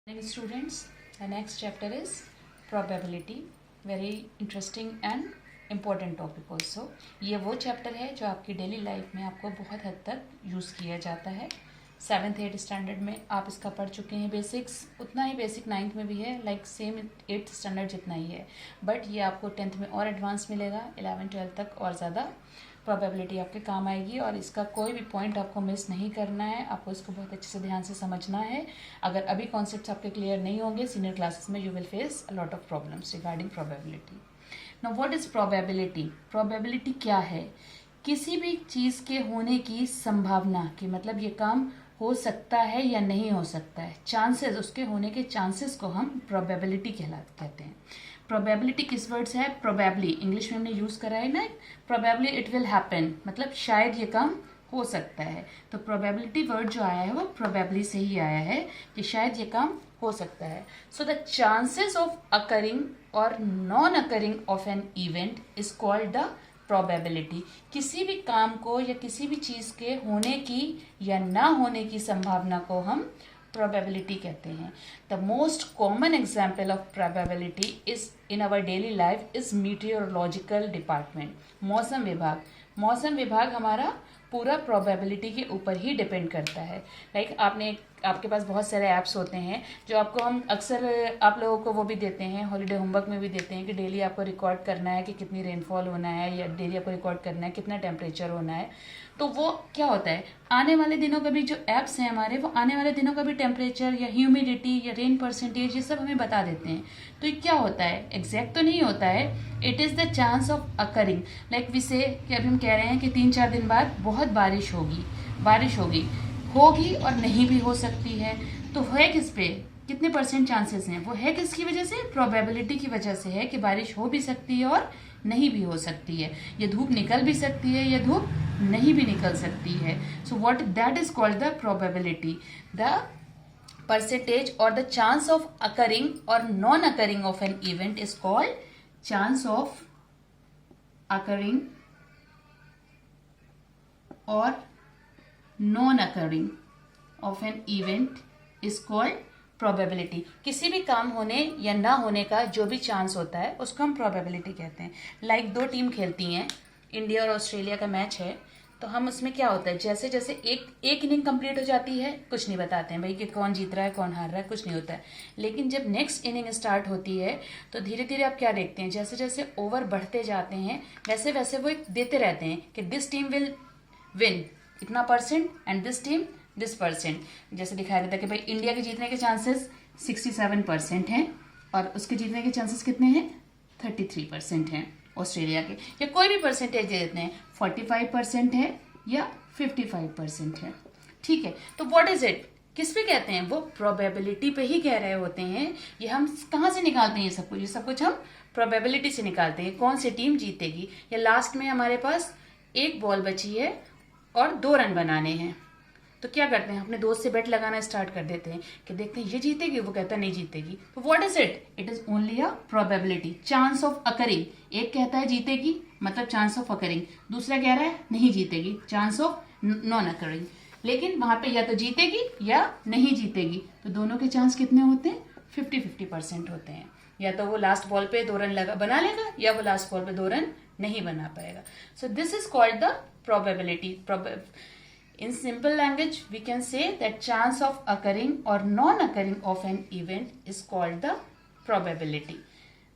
Morning students, the next chapter is probability. Very interesting and important topic also. ये वो chapter है जो आपकी डेली लाइफ में आपको बहुत हद तक यूज़ किया जाता है. 7th 8th स्टैंडर्ड में आप इसका पढ़ चुके हैं बेसिक्स, उतना ही बेसिक 9th में भी है, लाइक सेम 8th स्टैंडर्ड जितना ही है. बट ये आपको 10th में और एडवांस मिलेगा, 11 12 तक और ज़्यादा प्रोबेबिलिटी आपके काम आएगी. और इसका कोई भी पॉइंट आपको मिस नहीं करना है, आपको इसको बहुत अच्छे से ध्यान से समझना है. अगर अभी कॉन्सेप्ट्स आपके क्लियर नहीं होंगे सीनियर क्लासेस में, you will face a lot of problems regarding probability. Now what is probability? Probability क्या है? किसी भी चीज़ के होने की संभावना, कि मतलब ये काम हो सकता है या नहीं हो सकता है, चांसेस, उसके होने के चांसेस को हम प्रोबेबिलिटी कहते हैं. प्रोबेबिलिटी किस वर्ड से है? प्रोबेबली, इंग्लिश में हमने यूज करा है ना, प्रोबेबली इट विल हैपन, मतलब शायद ये काम हो सकता है. तो प्रोबेबिलिटी वर्ड जो आया है वो प्रोबेबली से ही आया है कि शायद ये काम हो सकता है. So the chances of occurring or non occurring of an event is called the probability. किसी भी काम को या किसी भी चीज़ के होने की या ना होने की संभावना को हम probability कहते हैं. The most common example of probability is in our daily life is meteorological department. मौसम विभाग. मौसम विभाग हमारा पूरा प्रोबेबिलिटी के ऊपर ही डिपेंड करता है. लाइक आपके पास बहुत सारे ऐप्स होते हैं जो आपको हम अक्सर आप लोगों को वो भी देते हैं, हॉलीडे होमवर्क में भी देते हैं कि डेली आपको रिकॉर्ड करना है कि कितनी रेनफॉल होना है, या डेली आपको रिकॉर्ड करना है कितना टेम्परेचर होना है. तो वो क्या होता है, आने वाले दिनों का भी जो ऐप्स हैं हमारे, वो आने वाले दिनों का भी टेम्परेचर या ह्यूमिडिटी या रेन परसेंटेज ये सब हमें बता देते हैं. तो ये क्या होता है, एग्जैक्ट तो नहीं होता है. It is the chance of occurring. Like we say कि अभी हम कह रहे हैं कि 3-4 दिन बाद बहुत बारिश होगी और नहीं भी हो सकती है. तो है किस पे, कितने परसेंट चांसेस हैं? वो है किसकी वजह से? प्रोबेबिलिटी की वजह से है कि बारिश हो भी सकती है और नहीं भी हो सकती है. ये धूप निकल भी सकती है या धूप नहीं भी निकल सकती है. So what that is called the probability. The percentage or the chance of occurring or non occurring of an event is called chance of occurring or non occurring of an event is called probability. किसी भी काम होने या ना होने का जो भी चांस होता है उसको हम प्रोबेबिलिटी कहते हैं. लाइक दो टीम खेलती हैं, इंडिया और ऑस्ट्रेलिया का मैच है, तो हम उसमें क्या होता है, जैसे जैसे एक इनिंग कंप्लीट हो जाती है, कुछ नहीं बताते हैं भाई कि कौन जीत रहा है कौन हार रहा है, कुछ नहीं होता है. लेकिन जब नेक्स्ट इनिंग स्टार्ट होती है तो धीरे धीरे आप क्या देखते हैं, जैसे जैसे ओवर बढ़ते जाते हैं वैसे वैसे वो एक देते रहते हैं कि दिस टीम विल विन इतना percent and this team this percent. जैसे दिखाया जाता है कि भाई इंडिया के जीतने के चांसेस 67% हैं और उसके जीतने के चांसेस कितने हैं, 33% हैं. ऑस्ट्रेलिया के या कोई भी परसेंटेज दे देते हैं, 45% है या 55% है. ठीक है, तो व्हाट इज इट, किस पे कहते हैं, वो प्रोबेबिलिटी पे ही कह रहे होते हैं. ये हम कहाँ से निकालते हैं, ये सब कुछ हम प्रोबेबिलिटी से निकालते हैं. कौन सी टीम जीतेगी, या लास्ट में हमारे पास एक बॉल बची है और 2 रन बनाने हैं, तो क्या करते हैं, अपने दोस्त से बेट लगाना स्टार्ट कर देते हैं कि देखते हैं ये जीतेगी, वो कहता है नहीं जीतेगी. तो what is it, it is only a probability, chance of occurring. एक कहता है जीतेगी मतलब चांस ऑफ अकरिंग, दूसरा कह रहा है नहीं जीतेगी, चांस ऑफ नॉन अकरिंग. लेकिन वहां पे या तो जीतेगी या नहीं जीतेगी, तो दोनों के चांस कितने होते हैं, 50-50% होते हैं. या तो वो लास्ट बॉल पे 2 रन बना लेगा या वो लास्ट बॉल पे 2 रन नहीं बना पाएगा. सो this is called the probability. In simple language, we can say that chance of occurring or non-occurring of an event is called the probability.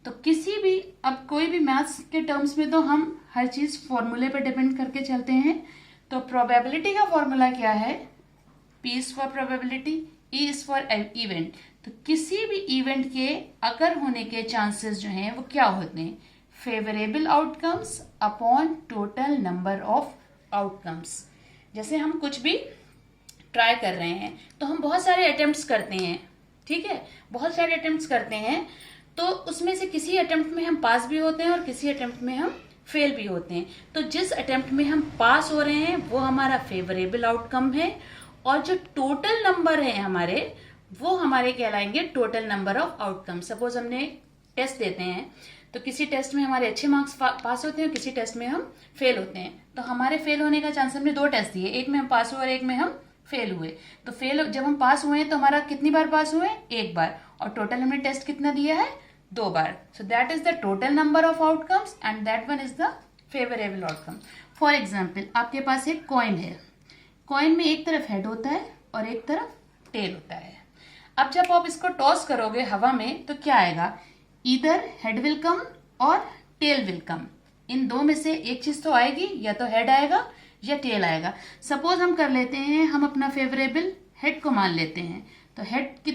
तो किसी भी, अब कोई भी मैथ्स के टर्म्स में तो हम हर चीज फॉर्मूले पे डिपेंड करके चलते हैं. तो प्रोबेबिलिटी का फॉर्मूला क्या है, P is for probability, E is for event. तो किसी भी इवेंट के अकर होने के चांसेस जो हैं वो क्या होते हैं, favourable outcomes upon total number of outcomes. जैसे हम कुछ भी ट्राई कर रहे हैं तो हम बहुत सारे अटेम्प्ट्स करते हैं, ठीक है, बहुत सारे अटेम्प्ट्स करते हैं, तो उसमें से किसी अटेम्प्ट में हम पास भी होते हैं और किसी अटेम्प्ट में हम फेल भी होते हैं. तो जिस अटेम्प्ट में हम पास हो रहे हैं वो हमारा फेवरेबल आउटकम है, और जो टोटल नंबर है हमारे, वो हमारे कहलाएंगे total number of outcome. Suppose हमने टेस्ट देते हैं, तो किसी टेस्ट में हमारे अच्छे मार्क्स पास होते हैं, किसी टेस्ट में हम फेल होते हैं. तो हमारे फेल होने का चांस, हमने 2 टेस्ट दिए, एक में हम पास हुए और एक में हम फेल हुए। तो फेल जब हम पास हुए हैं तो हमारा कितनी बार पास हुए? एक बार। और टोटल हमने टेस्ट कितना दिया है? 2 बार। So that is the total number of outcomes and that one is the favourable outcome. For example, आपके पास एक कॉइन है। कॉइन में एक तरफ हेड होता है और एक तरफ टेल होता है। अब जब आप इसको टॉस करोगे हवा में तो क्या आएगा? इधर हेड विल कम और टेल विल कम। इन दो में से एक चीज तो आएगी, या तो हेड आएगा या टेल आएगा। सपोज हम कर लेते हैं, हम अपना फेवरेबल हेड को मान लेते हैं। तो हेड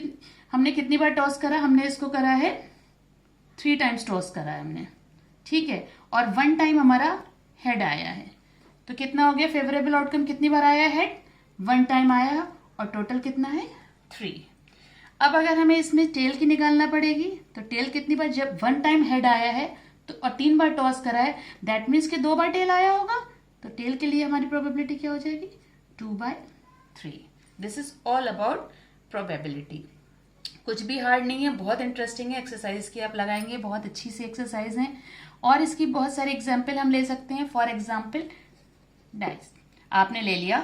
हमने कितनी बार टॉस करा? हमने इसको करा है 3 टाइम्स टॉस करा है हमने, ठीक है। और 1 टाइम हमारा हेड आया है। तो कितना हो गया फेवरेबल आउटकम? कितनी बार आया हेड? 1 टाइम आया और टोटल कितना है? 3। अब अगर हमें इसमें टेल की निकालना पड़ेगी तो टेल कितनी बार? जब 1 टाइम हेड आया है तो और 3 बार टॉस करा है, दैट मीन्स कि 2 बार टेल आया होगा। तो टेल के लिए हमारी प्रोबेबिलिटी क्या हो जाएगी? 2/3। This is all about probability. कुछ भी हार्ड नहीं है, बहुत इंटरेस्टिंग है। एक्सरसाइज की आप लगाएंगे, बहुत अच्छी सी एक्सरसाइज है और इसकी बहुत सारे एग्जाम्पल हम ले सकते हैं। फॉर एग्जाम्पल डाइस आपने ले लिया।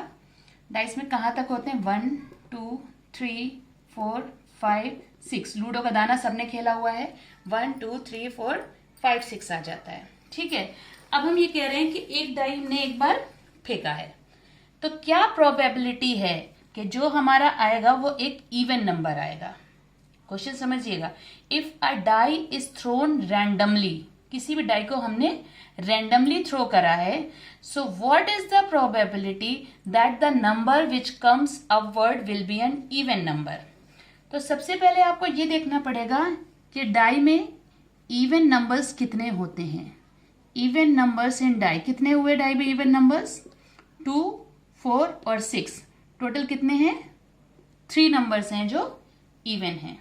डाइस में कहाँ तक होते हैं? 1 2 3 4 5 6। लूडो का दाना सबने खेला हुआ है। 1 2 3 4 5 6 आ जाता है, ठीक है। अब हम ये कह रहे हैं कि एक डाई हमने एक बार फेंका है, तो क्या प्रोबेबिलिटी है कि जो हमारा आएगा वो एक इवन नंबर आएगा? क्वेश्चन समझिएगा। If a die is thrown randomly, किसी भी डाई को हमने रैंडमली थ्रो करा है, so what is the probability that the number which comes upward will be an even number? तो सबसे पहले आपको ये देखना पड़ेगा कि डाई में इवन नंबर्स कितने होते हैं। इवन नंबर्स इन डाई कितने हुए? डाई में इवन नंबर्स 2 4 और 6। टोटल कितने हैं? 3 नंबर्स हैं जो इवन हैं।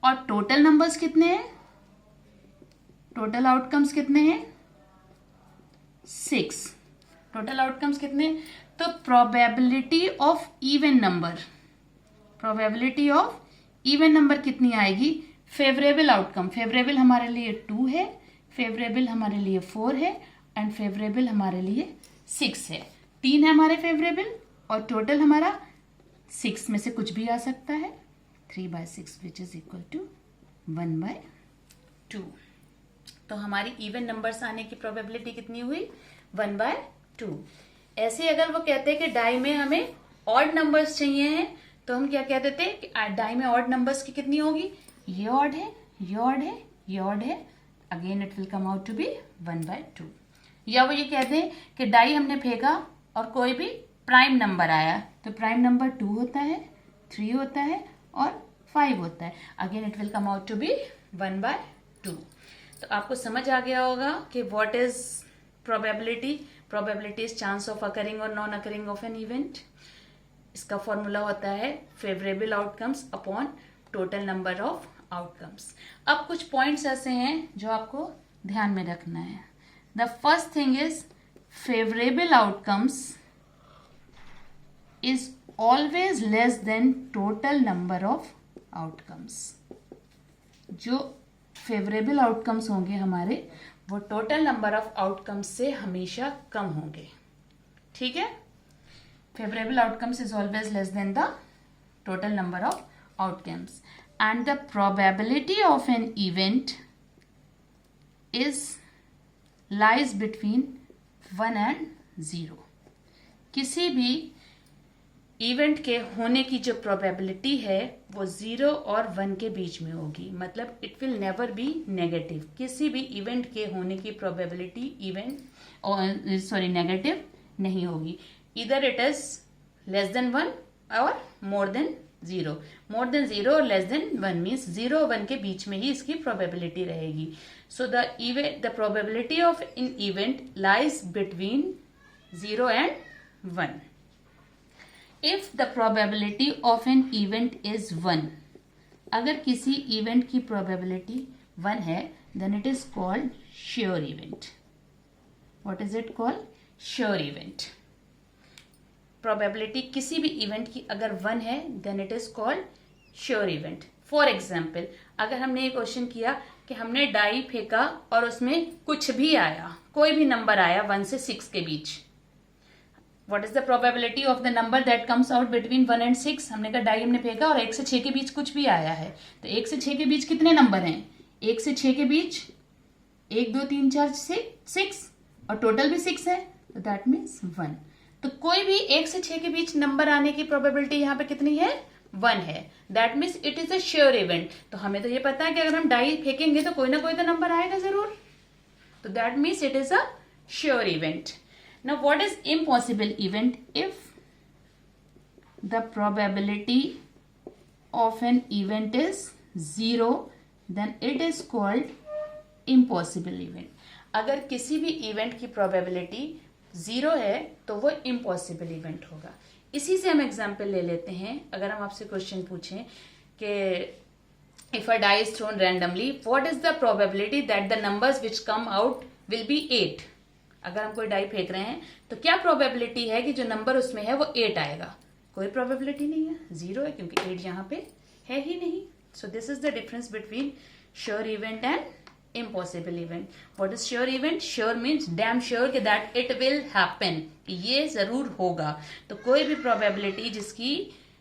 और टोटल नंबर्स कितने हैं? टोटल आउटकम्स कितने हैं? 6। टोटल आउटकम्स कितने? तो probability of even number, probability of even number कितनी आएगी? फेवरेबल आउटकम, फेवरेबल हमारे लिए 2 है, फेवरेबल हमारे लिए 4 है एंड फेवरेबल हमारे लिए 6 है। 3 है हमारे फेवरेबल और टोटल हमारा 6 में से कुछ भी आ सकता है। 3/6 विच इज इक्वल टू 1/2। तो हमारी इवन नंबर्स आने की प्रोबेबिलिटी कितनी हुई? 1/2। ऐसे अगर वो कहते हैं कि डाई में हमें ऑड नंबर्स चाहिए हैं तो हम क्या कहते थे कि डाई में ऑड नंबर्स की कितनी होगी? ये ऑड है, ये ऑड है, ये ऑड है, again it will come out to be 1/2। या वो ये कहते हैं कि डाई हमने फेंका और कोई भी प्राइम नंबर आया, तो प्राइम नंबर 2 होता है, 3 होता है और 5 होता है, again it will come out to be 1/2। तो आपको समझ आ गया होगा कि what is probability. Probability is chance of occurring or non occurring of an event. इसका फॉर्मूला होता है favourable outcomes upon total number of outcomes. अब कुछ पॉइंट्स ऐसे हैं जो आपको ध्यान में रखना है। The first thing is favourable outcomes is always less than total number of outcomes. जो फेवरेबल आउटकम्स होंगे हमारे, वो टोटल नंबर ऑफ आउटकम्स से हमेशा कम होंगे, ठीक है। Favourable outcomes is always less than the total number of outcomes and the probability of an event is lies between 1 and 0। किसी भी इवेंट के होने की जो प्रोबेबिलिटी है वो 0 और 1 के बीच में होगी। मतलब it will never be negative. किसी भी इवेंट के होने की प्रोबेबिलिटी नेगेटिव नहीं होगी। इधर इट इज लेस देन 1 और मोर देन 0। मोर देन 0 और लेस देन 1 मीन्स 0 और 1 के बीच में ही इसकी प्रोबेबिलिटी रहेगी। So the probability of in event lies between 0 and 1। If the probability of an event is 1, अगर किसी इवेंट की प्रोबेबिलिटी 1 है, then it is called sure event. What is it called? Sure event. Probability किसी भी event की अगर 1 है, then it is called sure event. For example, अगर हमने ये क्वेश्चन किया कि हमने डाई फेंका और उसमें कुछ भी आया, कोई भी नंबर आया 1 से 6 के बीच, what is the probability of the number that comes out between 1 and 6? हमने कहा डाई हमने फेंका और 1 से 6 के बीच कुछ भी आया है, तो 1 से 6 के बीच कितने नंबर हैं? 1 से 6 के बीच 1 2 3 4 6 और टोटल भी 6 है, तो दैट मीन्स 1। तो कोई भी 1 से 6 के बीच नंबर आने की प्रोबेबिलिटी यहाँ पे कितनी है? 1 है। That means it is a sure event. तो हमें तो ये पता है कि अगर हम डाई फेंकेंगे तो कोई ना कोई तो नंबर आएगा जरूर, तो that means it is a sure event. Now what is impossible event? If the probability of an event is 0 then it is called impossible event. अगर किसी भी इवेंट की प्रोबेबिलिटी 0 है तो वो इम्पॉसिबल इवेंट होगा। इसी से हम एग्जाम्पल ले लेते हैं। अगर हम आपसे क्वेश्चन पूछें कि if a die is thrown randomly, what is the probability that the numbers which come out will be 8? अगर हम कोई डाई फेंक रहे हैं तो क्या प्रोबेबिलिटी है कि जो नंबर उसमें है वो 8 आएगा? कोई प्रोबेबिलिटी नहीं है, 0 है, क्योंकि 8 यहाँ पे है ही नहीं। सो this is the difference between sure event and impossible event. What is sure event? Sure means damn sure कि that it will happen, कि ये जरूर होगा। तो कोई भी probability जिसकी,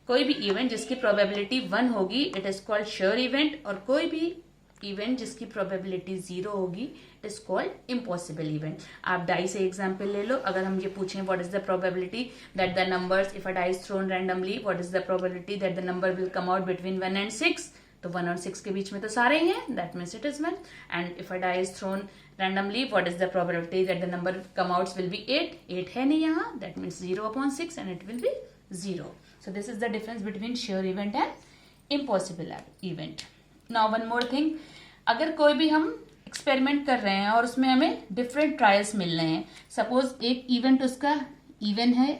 कोई भी event जिसकी probability 1 होगी it is called sure event, और कोई भी event जिसकी probability 0 होगी it is called impossible event। आप die से example ले लो। अगर हम ये पूछें what is the probability that the numbers, if a die is thrown randomly, what is the probability that the number will come out between 1 and 6? तो 1 और 6 के बीच में तो सारे ही हैं, that means it is 1। And if a die is thrown randomly, what is the probability that the number come outs will be 8? 8 है नहीं यहाँ, that means 0/6 and it will be 0। So this is the difference between sure event and impossible event. Now one more thing, अगर कोई भी हम experiment कर रहे हैं और उसमें हमें डिफरेंट ट्रायल्स मिल रहे हैं, सपोज एक इवेंट उसका इवन है,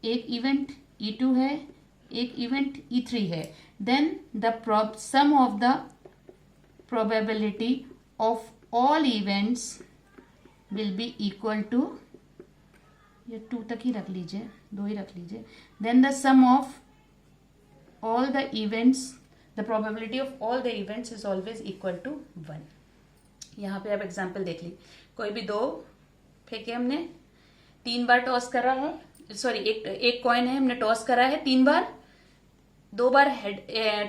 एक इवेंट E2 है, एक इवेंट E3 है, then the sum of the probability of all events will be equal to, ये 2 तक ही रख लीजिए, 2 ही रख लीजिए, then the sum of all the events, the probability of all the events is always equal to 1। यहाँ पे आप एग्जाम्पल देख ली, कोई भी 2 फेंके हमने, 3 बार टॉस करा है, सॉरी एक कॉइन है, हमने टॉस करा है 3 बार, 2 बार हेड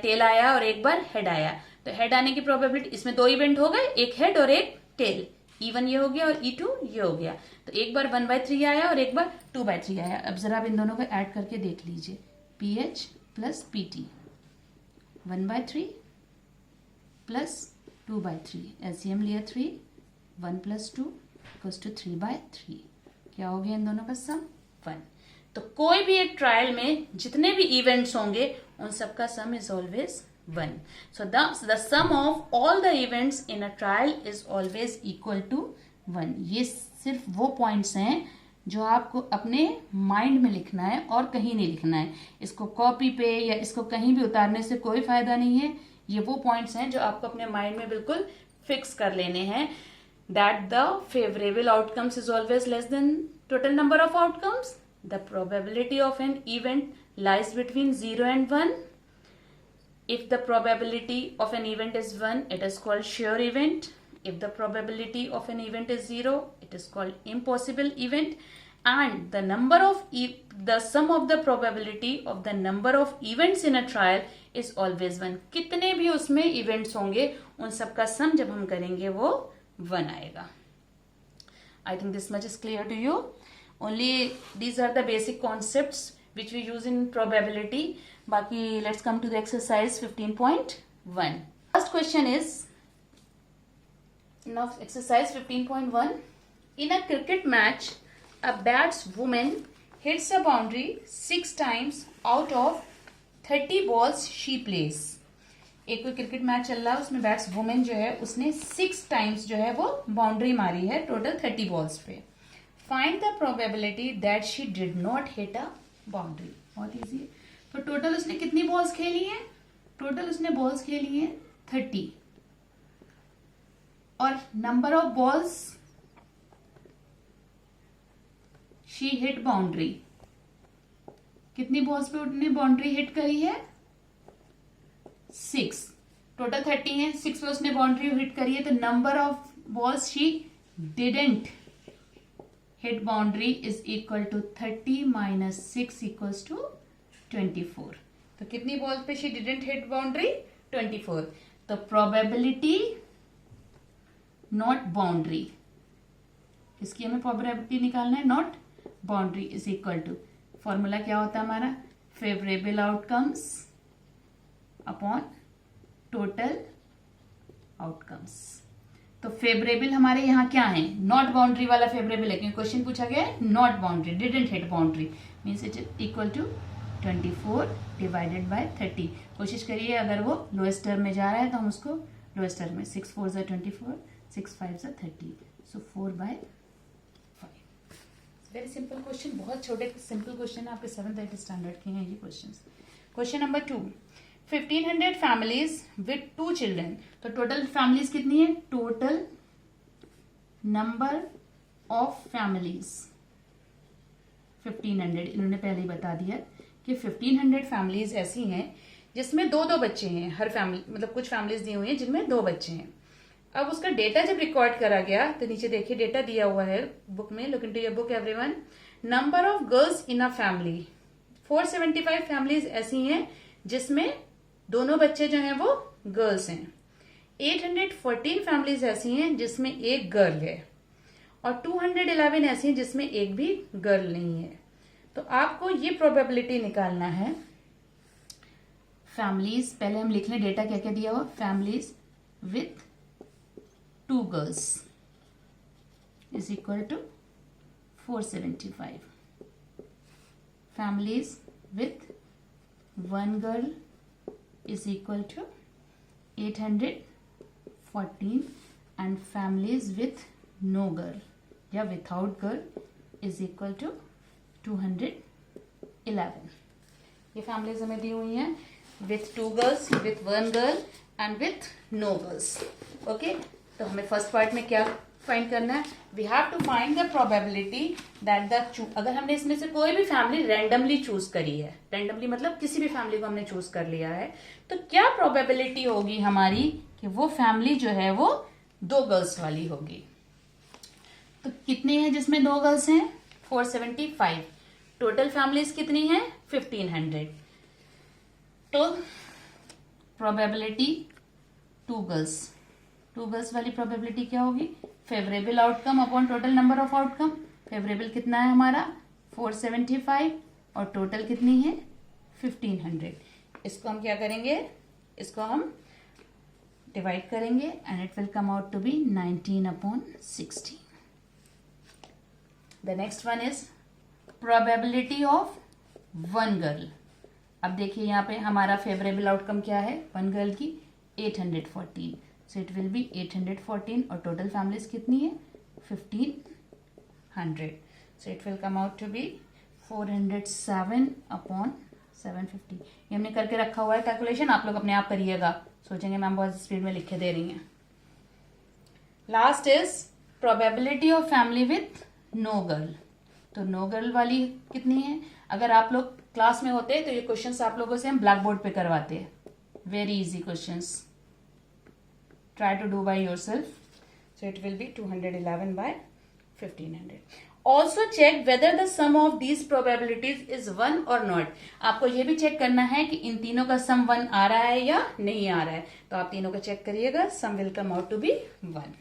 टेल आया और 1 बार हेड आया, तो हेड आने की प्रोबेबिलिटी, इसमें 2 इवेंट हो गए, एक हेड और एक टेल, E1 ये हो गया और E2 ये हो गया, तो एक बार 1/3 आया और एक बार 2/3 आया। अब जरा आप इन दोनों को ऐड करके देख लीजिए, PH plus PT, 1/3 plus 2/3, LCM लिया 3, 1 + 2 = 3/3, क्या हो गया इन दोनों का सम? 1। तो कोई भी एक ट्रायल में जितने भी इवेंट्स होंगे उन सबका sum is always 1। So the sum of all the events in a trial is always equal to 1। ये सिर्फ वो पॉइंट्स हैं जो आपको अपने माइंड में लिखना है और कहीं नहीं लिखना है। इसको कॉपी पे या इसको कहीं भी उतारने से कोई फायदा नहीं है। ये वो पॉइंट्स हैं जो आपको अपने माइंड में बिल्कुल फिक्स कर लेने हैं। That the favourable outcomes is always less than total number of outcomes. The probability of an event lies between 0 and 1. If the probability of an event is 1, it is called sure event. If the probability of an event is 0, it is called impossible event. And the number of the sum of the probability of the number of events in a trial is always 1. कितने भी उसमें events होंगे उन सब का sum जब हम करेंगे वो 1 आएगा। I think this much is clear to you. Only these are the basic concepts which we use in probability. Baki, let's come to the exercise 15.1. First question is, now exercise 15.1. In a cricket match, a batswoman hits a boundary 6 times out of 30 balls she plays. एक कोई cricket match चल रहा है, उसमें बैट्सवुमन जो है उसने 6 times जो है वो बाउंड्री मारी है टोटल 30 बॉल्स पे। Find the probability that she did not hit a boundary. बहुत इजी है। तो टोटल उसने कितनी बॉल्स खेली हैं? टोटल उसने बॉल्स खेली हैं 30 और number of balls she hit boundary, कितनी बॉल्स पे उसने बाउंड्री हिट करी है? 6। टोटल 30 है, 6 पे उसने बाउंड्री हिट करी है, तो number of balls she didn't hit boundary is equal to 30 minus 6 equals to 24. तो कितनी बॉल्स पे शी डिडंट हिट बाउंड्री? 24. तो प्रोबेबिलिटी नॉट बाउंड्री, इसकी हमें प्रोबेबिलिटी निकालना है, not boundary is equal to, formula क्या होता है हमारा? Favourable outcomes upon total outcomes. तो फेवरेबल हमारे यहाँ क्या है? नॉट बाउंड्री वाला फेवरेबल है, क्योंकि क्वेश्चन पूछा गया है not boundary, didn't hit boundary, means it is equal to 24 divided by 30. कोशिश करिए अगर वो लोएस्ट टर्म में जा रहा है तो हम उसको लोएस्ट टर्म में, 6 4 ज़ा 24, 6 5 ज़ा 30, सो 4/5. वेरी सिंपल क्वेश्चन, बहुत छोटे सिंपल क्वेश्चन है, आपके 7th 8th स्टैंडर्ड के हैं ये question. Question number 2, 1500 families with 2 children. तो टोटल फैमिलीज कितनी है? Total number of families 1500. इन्होंने पहले ही बता दिया कि 1500 फैमिलीज ऐसी हैं जिसमें 2-2 बच्चे हैं. हर फैमिली मतलब कुछ फैमिलीज दी हुई हैं जिनमें 2 बच्चे हैं. अब उसका डेटा जब रिकॉर्ड करा गया तो नीचे देखिए डेटा दिया हुआ है बुक में. Look into your book everyone. Number of girls in a family, 475 families ऐसी हैं जिसमें दोनों बच्चे जो हैं वो गर्ल्स हैं. 814 फैमिलीज ऐसी हैं जिसमें एक गर्ल है, और 211 ऐसी हैं जिसमें एक भी गर्ल नहीं है. तो आपको ये प्रोबेबिलिटी निकालना है. फैमिलीज पहले हम लिख लें, डेटा क्या क्या दिया हुआ? Families with 2 girls is equal to 475. Families with 1 girl is equal to 814, and families with no girl या without girl is equal to 211. ये फैमिलीज हमें दी हुई हैं with 2 girls, with 1 girl and with no girls. Okay, तो हमें first part में क्या find करना है? We have to find the probability that the, अगर हमने इसमें से कोई भी फैमिली रैंडमली चूज करी है, रैंडमली मतलब किसी भी फैमिली को हमने चूज कर लिया है, तो क्या प्रोबेबिलिटी होगी हमारी कि वो फैमिली जो है वो 2 गर्ल्स वाली होगी. तो कितनी है जिसमें 2 गर्ल्स हैं? 475. टोटल फैमिलीज कितनी है? 1500. तो प्रोबेबिलिटी 2 गर्ल्स वाली प्रोबेबिलिटी क्या होगी? Favourable outcome upon total number of outcome. Favourable कितना है हमारा? 475, और टोटल कितनी है? 1500. इसको हम क्या करेंगे? इसको हम डिवाइड करेंगे and it will come out to be 19/16. The next one is probability of 1 girl. अब देखिए यहाँ पे हमारा फेवरेबल आउटकम क्या है 1 गर्ल की? 814. सो इट विल बी 814, और टोटल फैमिलीज कितनी है? 1500. So it will come out to be 407/750. ये हमने करके रखा हुआ है कैलकुलेशन, आप लोग अपने आप करिएगा. सोचेंगे मैम बहुत स्पीड में लिखे दे रही हैं. Last is probability of family with no girl. तो नो गर्ल वाली कितनी है? अगर आप लोग क्लास में होते तो ये क्वेश्चंस आप लोगों से हम ब्लैक बोर्ड पे करवाते हैं. Very easy questions. Try to do by yourself. So it will be 211/1500. Also check whether the sum of these probabilities is 1 or not. आपको ये भी चेक करना है कि इन तीनों का सम 1 आ रहा है या नहीं आ रहा है. तो आप तीनों का चेक करिएगा. सम will come out to be 1.